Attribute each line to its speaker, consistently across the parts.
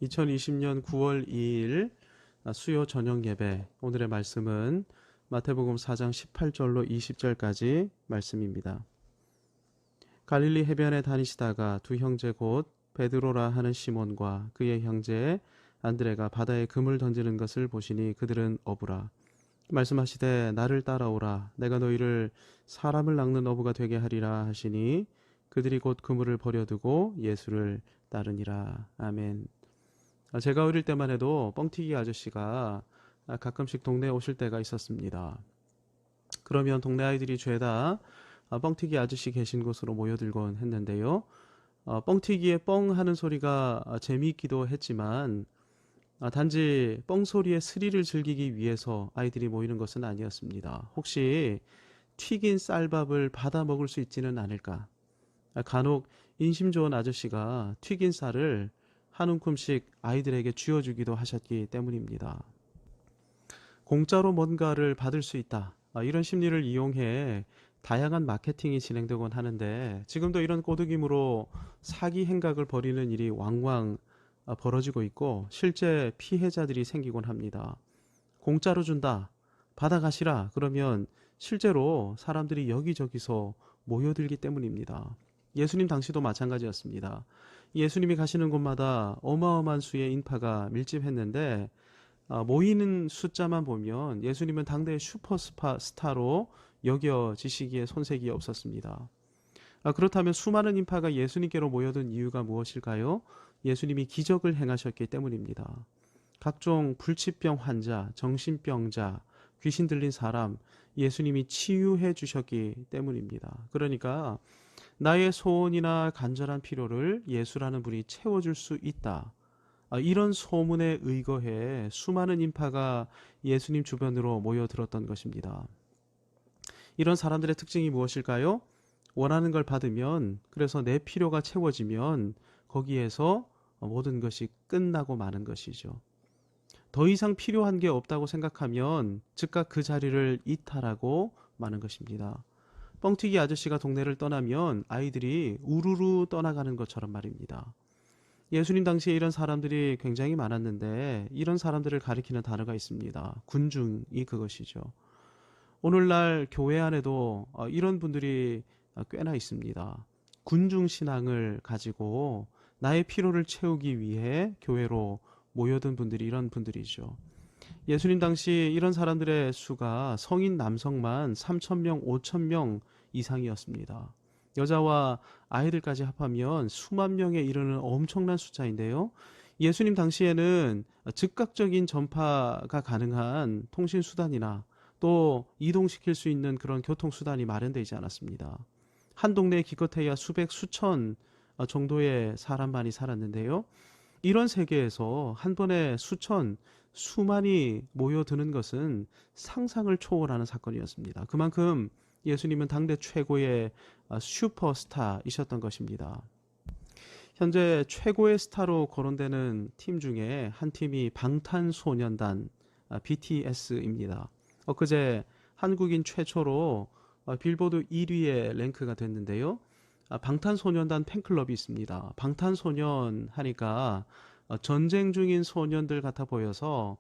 Speaker 1: 2020년 9월 2일 수요 저녁 예배. 오늘의 말씀은 마태복음 4장 18절로 20절까지 말씀입니다. 갈릴리 해변에 다니시다가 두 형제 곧 베드로라 하는 시몬과 그의 형제 안드레가 바다에 금을 던지는 것을 보시니 그들은 어부라. 말씀하시되 나를 따라오라. 내가 너희를 사람을 낚는 어부가 되게 하리라 하시니 그들이 곧 그물을 버려두고 예수를 따르니라. 아멘. 제가 어릴 때만 해도 뻥튀기 아저씨가 가끔씩 동네에 오실 때가 있었습니다. 그러면 동네 아이들이 죄다 뻥튀기 아저씨 계신 곳으로 모여들곤 했는데요. 뻥튀기에 뻥 하는 소리가 재미있기도 했지만 단지 뻥 소리의 스릴을 즐기기 위해서 아이들이 모이는 것은 아니었습니다. 혹시 튀긴 쌀밥을 받아 먹을 수 있지는 않을까? 간혹 인심 좋은 아저씨가 튀긴 쌀을 한 움큼씩 아이들에게 쥐어주기도 하셨기 때문입니다. 공짜로 뭔가를 받을 수 있다. 이런 심리를 이용해 다양한 마케팅이 진행되곤 하는데 지금도 이런 꼬드김으로 사기 행각을 벌이는 일이 왕왕 벌어지고 있고 실제 피해자들이 생기곤 합니다. 공짜로 준다. 받아가시라. 그러면 실제로 사람들이 여기저기서 모여들기 때문입니다. 예수님 당시도 마찬가지였습니다. 예수님이 가시는 곳마다 어마어마한 수의 인파가 밀집했는데 모이는 숫자만 보면 예수님은 당대의 슈퍼스타로 여겨지시기에 손색이 없었습니다. 그렇다면 수많은 인파가 예수님께로 모여든 이유가 무엇일까요? 예수님이 기적을 행하셨기 때문입니다. 각종 불치병 환자, 정신병자, 귀신 들린 사람 예수님이 치유해 주셨기 때문입니다. 그러니까 나의 소원이나 간절한 필요를 예수라는 분이 채워줄 수 있다. 이런 소문에 의거해 수많은 인파가 예수님 주변으로 모여들었던 것입니다. 이런 사람들의 특징이 무엇일까요? 원하는 걸 받으면, 그래서 내 필요가 채워지면 거기에서 모든 것이 끝나고 마는 것이죠. 더 이상 필요한 게 없다고 생각하면 즉각 그 자리를 이탈하고 마는 것입니다. 뻥튀기 아저씨가 동네를 떠나면 아이들이 우르르 떠나가는 것처럼 말입니다. 예수님 당시에 이런 사람들이 굉장히 많았는데 이런 사람들을 가리키는 단어가 있습니다. 군중이 그것이죠. 오늘날 교회 안에도 이런 분들이 꽤나 있습니다. 군중 신앙을 가지고 나의 필요를 채우기 위해 교회로 모여든 분들이 이런 분들이죠. 예수님 당시 이런 사람들의 수가 성인 남성만 3,000명, 5,000명 이상이었습니다. 여자와 아이들까지 합하면 수만 명에 이르는 엄청난 숫자인데요. 예수님 당시에는 즉각적인 전파가 가능한 통신수단이나 또 이동시킬 수 있는 그런 교통수단이 마련되지 않았습니다. 한 동네에 기껏해야 수백, 수천 정도의 사람만이 살았는데요. 이런 세계에서 한 번에 수천, 수만이 모여드는 것은 상상을 초월하는 사건이었습니다. 그만큼 예수님은 당대 최고의 슈퍼스타이셨던 것입니다. 현재 최고의 스타로 거론되는 팀 중에 한 팀이 방탄소년단 BTS입니다. 엊그제 한국인 최초로 빌보드 1위에 랭크가 됐는데요. 방탄소년단 팬클럽이 있습니다. 방탄소년 하니까 전쟁 중인 소년들 같아 보여서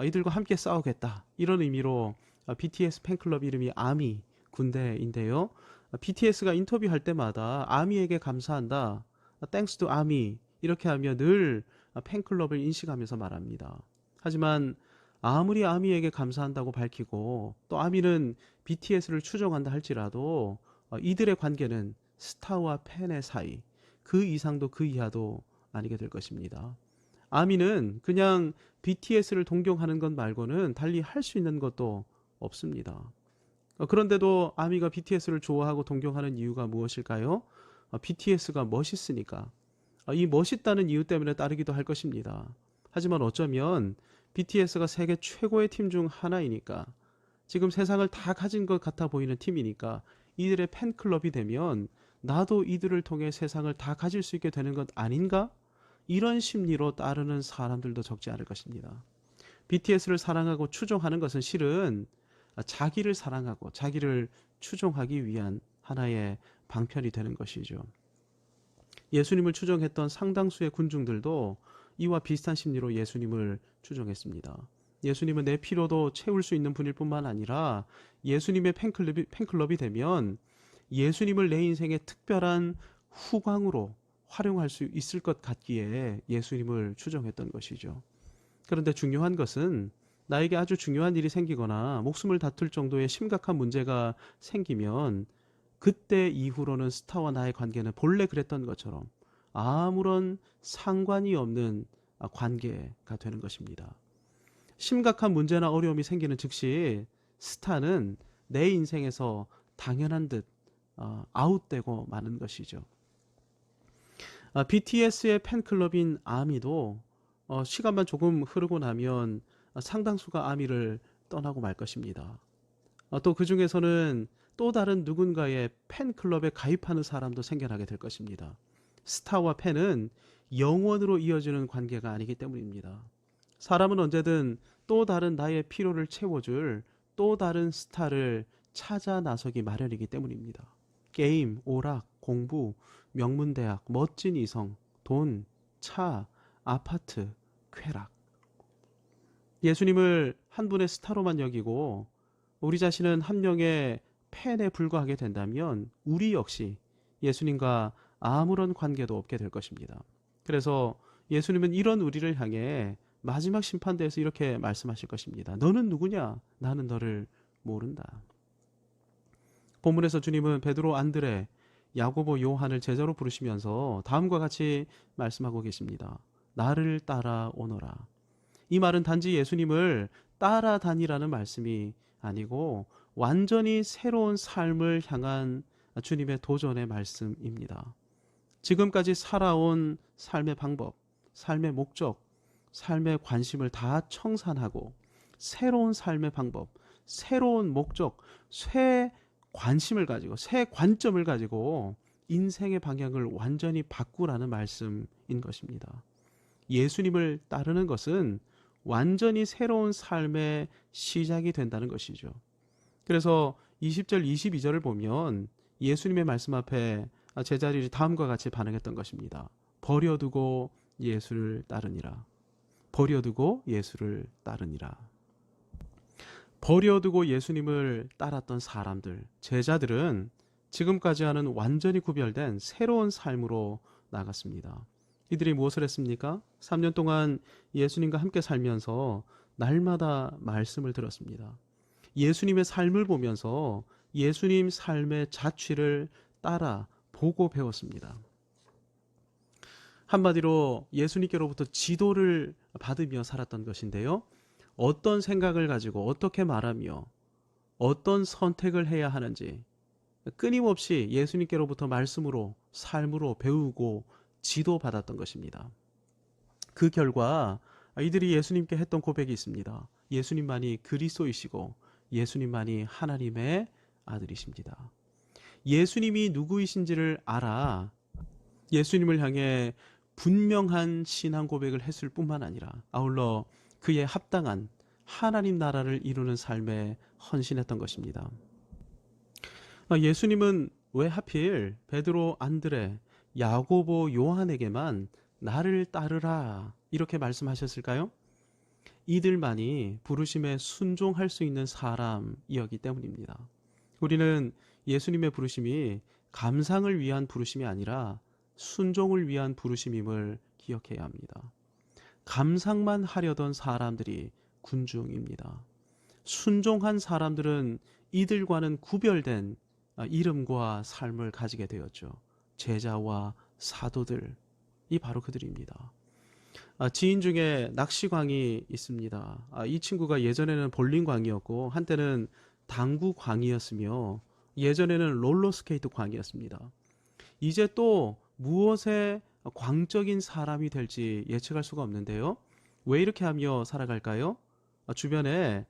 Speaker 1: 이들과 함께 싸우겠다 이런 의미로 BTS 팬클럽 이름이 아미 군대인데요. BTS가 인터뷰할 때마다 아미에게 감사한다. Thanks to 아미 이렇게 하며 늘 팬클럽을 인식하면서 말합니다. 하지만 아무리 아미에게 감사한다고 밝히고 또 아미는 BTS를 추종한다 할지라도 이들의 관계는 스타와 팬의 사이, 그 이상도 그 이하도 아니게 될 것입니다. 아미는 그냥 BTS를 동경하는 것 말고는 달리 할 수 있는 것도 없습니다. 그런데도 아미가 BTS를 좋아하고 동경하는 이유가 무엇일까요? BTS가 멋있으니까. 이 멋있다는 이유 때문에 따르기도 할 것입니다. 하지만 어쩌면 BTS가 세계 최고의 팀 중 하나이니까, 지금 세상을 다 가진 것 같아 보이는 팀이니까 이들의 팬클럽이 되면 나도 이들을 통해 세상을 다 가질 수 있게 되는 것 아닌가? 이런 심리로 따르는 사람들도 적지 않을 것입니다. BTS를 사랑하고 추종하는 것은 실은 자기를 사랑하고 자기를 추종하기 위한 하나의 방편이 되는 것이죠. 예수님을 추종했던 상당수의 군중들도 이와 비슷한 심리로 예수님을 추종했습니다. 예수님은 내 피로도 채울 수 있는 분일 뿐만 아니라 예수님의 팬클럽이 되면 예수님을 내 인생의 특별한 후광으로 활용할 수 있을 것 같기에 예수님을 추종했던 것이죠. 그런데 중요한 것은 나에게 아주 중요한 일이 생기거나 목숨을 다툴 정도의 심각한 문제가 생기면 그때 이후로는 스타와 나의 관계는 본래 그랬던 것처럼 아무런 상관이 없는 관계가 되는 것입니다. 심각한 문제나 어려움이 생기는 즉시 스타는 내 인생에서 당연한 듯 아웃되고 마는 것이죠. BTS의 팬클럽인 아미도 시간만 조금 흐르고 나면 상당수가 아미를 떠나고 말 것입니다. 또 그 중에서는 또 다른 누군가의 팬클럽에 가입하는 사람도 생겨나게 될 것입니다. 스타와 팬은 영원으로 이어지는 관계가 아니기 때문입니다. 사람은 언제든 또 다른 나의 필요를 채워줄 또 다른 스타를 찾아 나서기 마련이기 때문입니다. 게임, 오락, 공부, 명문대학, 멋진 이성, 돈, 차, 아파트, 쾌락. 예수님을 한 분의 스타로만 여기고 우리 자신은 한 명의 팬에 불과하게 된다면 우리 역시 예수님과 아무런 관계도 없게 될 것입니다. 그래서 예수님은 이런 우리를 향해 마지막 심판대에서 이렇게 말씀하실 것입니다. 너는 누구냐? 나는 너를 모른다. 본문에서 주님은 베드로, 안드레, 야고보, 요한을 제자로 부르시면서 다음과 같이 말씀하고 계십니다. 나를 따라오너라. 이 말은 단지 예수님을 따라다니라는 말씀이 아니고 완전히 새로운 삶을 향한 주님의 도전의 말씀입니다. 지금까지 살아온 삶의 방법, 삶의 목적, 삶의 관심을 다 청산하고 새로운 삶의 방법, 새로운 목적, 새 관심을 가지고 새 관점을 가지고 인생의 방향을 완전히 바꾸라는 말씀인 것입니다. 예수님을 따르는 것은 완전히 새로운 삶의 시작이 된다는 것이죠. 그래서 20절, 22절을 보면 예수님의 말씀 앞에 제자들이 다음과 같이 반응했던 것입니다. 버려두고 예수를 따르니라. 버려두고 예수를 따르니라. 버려두고 예수님을 따랐던 사람들, 제자들은 지금까지와는 완전히 구별된 새로운 삶으로 나갔습니다. 이들이 무엇을 했습니까? 3년 동안 예수님과 함께 살면서 날마다 말씀을 들었습니다. 예수님의 삶을 보면서 예수님 삶의 자취를 따라 보고 배웠습니다. 한마디로 예수님께로부터 지도를 받으며 살았던 것인데요. 어떤 생각을 가지고 어떻게 말하며 어떤 선택을 해야 하는지 끊임없이 예수님께로부터 말씀으로 삶으로 배우고 지도받았던 것입니다. 그 결과 이들이 예수님께 했던 고백이 있습니다. 예수님만이 그리스도이시고 예수님만이 하나님의 아들이십니다. 예수님이 누구이신지를 알아 예수님을 향해 분명한 신앙 고백을 했을 뿐만 아니라 아울러 그에 합당한 하나님 나라를 이루는 삶에 헌신했던 것입니다. 예수님은 왜 하필 베드로, 안드레, 야고보, 요한에게만 나를 따르라 이렇게 말씀하셨을까요? 이들만이 부르심에 순종할 수 있는 사람이었기 때문입니다. 우리는 예수님의 부르심이 감상을 위한 부르심이 아니라 순종을 위한 부르심임을 기억해야 합니다. 감상만 하려던 사람들이 군중입니다. 순종한 사람들은 이들과는 구별된 이름과 삶을 가지게 되었죠. 제자와 사도들이 바로 그들입니다. 지인 중에 낚시광이 있습니다. 이 친구가 예전에는 볼링광이었고 한때는 당구광이었으며 예전에는 롤러스케이트 광이었습니다. 이제 또 무엇에 광적인 사람이 될지 예측할 수가 없는데요. 왜 이렇게 하며 살아갈까요? 주변에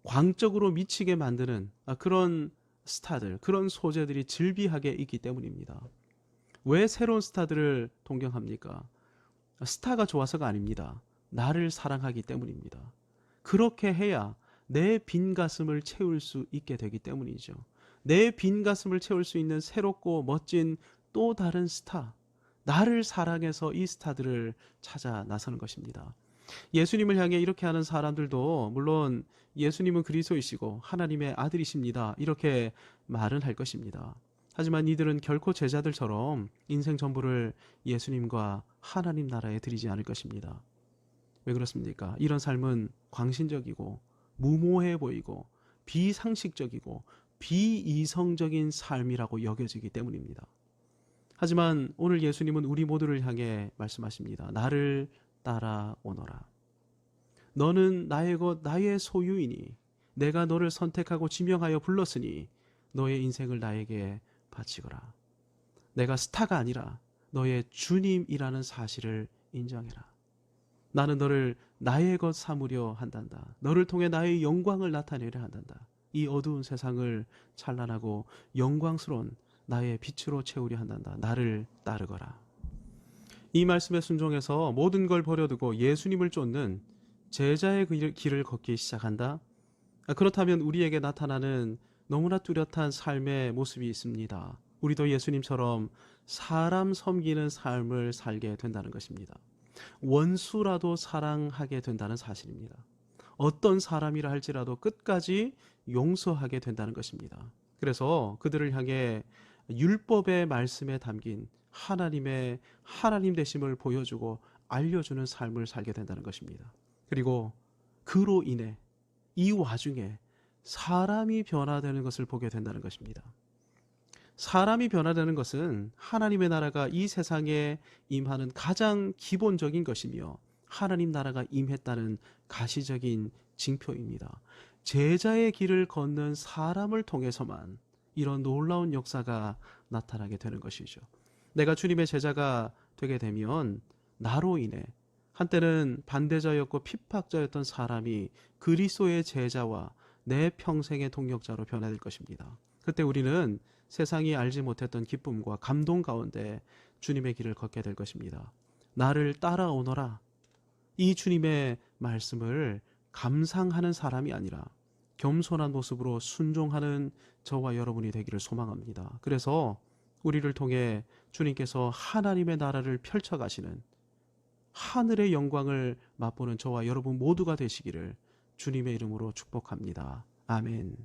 Speaker 1: 광적으로 미치게 만드는 그런 스타들, 그런 소재들이 즐비하게 있기 때문입니다. 왜 새로운 스타들을 동경합니까? 스타가 좋아서가 아닙니다. 나를 사랑하기 때문입니다. 그렇게 해야 내 빈 가슴을 채울 수 있게 되기 때문이죠. 내 빈 가슴을 채울 수 있는 새롭고 멋진 또 다른 스타, 나를 사랑해서 이 스타들을 찾아 나서는 것입니다. 예수님을 향해 이렇게 하는 사람들도 물론 예수님은 그리스도이시고 하나님의 아들이십니다, 이렇게 말은 할 것입니다. 하지만 이들은 결코 제자들처럼 인생 전부를 예수님과 하나님 나라에 드리지 않을 것입니다. 왜 그렇습니까? 이런 삶은 광신적이고 무모해 보이고 비상식적이고 비이성적인 삶이라고 여겨지기 때문입니다. 하지만 오늘 예수님은 우리 모두를 향해 말씀하십니다. 나를 따라오너라. 너는 나의 것 나의 소유이니 내가 너를 선택하고 지명하여 불렀으니 너의 인생을 나에게 바치거라. 내가 스타가 아니라 너의 주님이라는 사실을 인정해라. 나는 너를 나의 것 삼으려 한단다. 너를 통해 나의 영광을 나타내려 한단다. 이 어두운 세상을 찬란하고 영광스러운 나의 빛으로 채우려 한단다. 나를 따르거라. 이 말씀에 순종해서 모든 걸 버려두고 예수님을 쫓는 제자의 길을 걷기 시작한다. 그렇다면 우리에게 나타나는 너무나 뚜렷한 삶의 모습이 있습니다. 우리도 예수님처럼 사람 섬기는 삶을 살게 된다는 것입니다. 원수라도 사랑하게 된다는 사실입니다. 어떤 사람이라 할지라도 끝까지 용서하게 된다는 것입니다. 그래서 그들을 향해 율법의 말씀에 담긴 하나님의 하나님 되심을 보여주고 알려주는 삶을 살게 된다는 것입니다. 그리고 그로 인해 이 와중에 사람이 변화되는 것을 보게 된다는 것입니다. 사람이 변화되는 것은 하나님의 나라가 이 세상에 임하는 가장 기본적인 것이며 하나님 나라가 임했다는 가시적인 징표입니다. 제자의 길을 걷는 사람을 통해서만 이런 놀라운 역사가 나타나게 되는 것이죠. 내가 주님의 제자가 되게 되면 나로 인해 한때는 반대자였고 핍박자였던 사람이 그리스도의 제자와 내 평생의 동역자로 변화될 것입니다. 그때 우리는 세상이 알지 못했던 기쁨과 감동 가운데 주님의 길을 걷게 될 것입니다. 나를 따라오너라. 이 주님의 말씀을 감상하는 사람이 아니라 겸손한 모습으로 순종하는 저와 여러분이 되기를 소망합니다. 그래서 우리를 통해 주님께서 하나님의 나라를 펼쳐가시는 하늘의 영광을 맛보는 저와 여러분 모두가 되시기를 주님의 이름으로 축복합니다. 아멘.